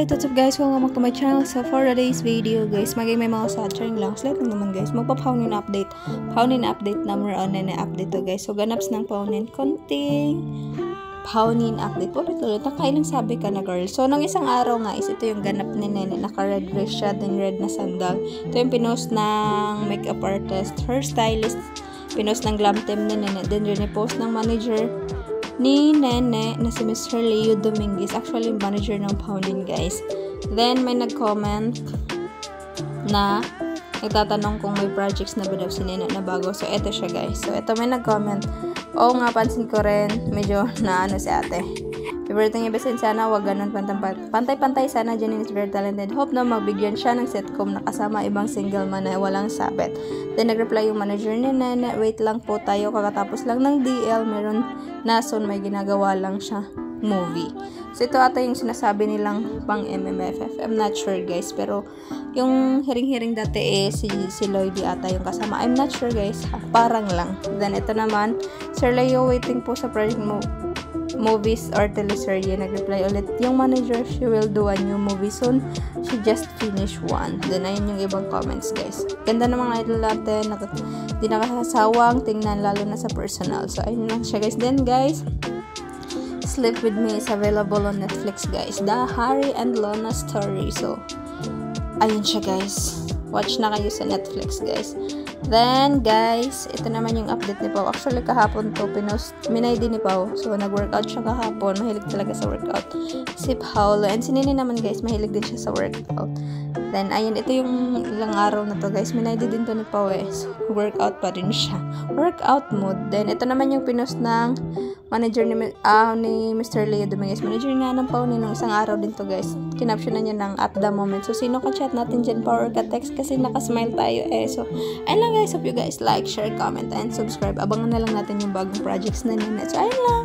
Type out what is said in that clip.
Alright, what's up guys? Welcome back to my channel. So for today's video guys, may mga satchering lang. Slight lang naman guys. Magpa-paunin update. Paunin update na more on na update to guys. So ganaps ng paunin. Konting paunin update. Ulit-ulit. Nakailang sabi ka na girl. So nung isang araw nga is ito yung ganap ni Nene. Naka-red dress siya. Then red na sandal. Ito yung pinost ng makeup artist. Her stylist. Pinost ng glam team ni Nene. Then rin-post ng manager ni Nene na si Mr. Leo Dominguez, actually manager ng Paunin guys. Then may nag-comment na nagtatanong kung may projects na ba daw si Nene na bago. So eto siya guys. So eto may nag-comment. Oo nga, pansin ko rin medyo na ano si ate. Favorite niya basin, sana wag ganun pantay-pantay sana dyan is very talented. Hope na magbigyan siya ng sitcom na kasama ibang single man na walang sabit. Then nag-reply yung manager ni Nene, wait lang po tayo, kakatapos lang ng DL, meron nason may ginagawa lang siya movie. So ito ata yung sinasabi nilang pang MMFF. I'm not sure guys, pero yung hiring-hiring dati si Lloydie ata yung kasama. I'm not sure guys, parang lang. Then ito naman, Sir Leo waiting po sa project movies or teleserye. Nag-reply ulit yung manager, she will do a new movie soon, she just finished one. Then ayun yung ibang comments guys. Ganda ng mga idol natin, di nakasawang tingnan lalo na sa personal. So ayun lang siya guys. Then guys, Sleep With Me is available on Netflix guys, the Harry and Lona story. So ayun siya guys, watch na kayo sa Netflix guys. Then guys, ito naman yung update ni Pao. Actually kahapon to pinost, minay din ni Pao. So nag-workout siya kahapon, mahilig talaga sa workout si Paolo. And si Nene naman guys, mahilig din siya sa workout. Then ayun, ito yung ilang araw na to guys, minay din to ni Pao So workout pa rin siya, workout mode. Then ito naman yung pinost ng manager ni Mr. Leo Dominguez. Manager nga ng Pao nung isang araw din to guys. Kinaption na niya ng at the moment. So sino ka-chat natin dyan, Power ka-text kasi nakasmile tayo So ayun lang guys, hope you guys like, share, comment, and subscribe. Abangan na lang natin yung bagong projects na Nene. So ayun lang.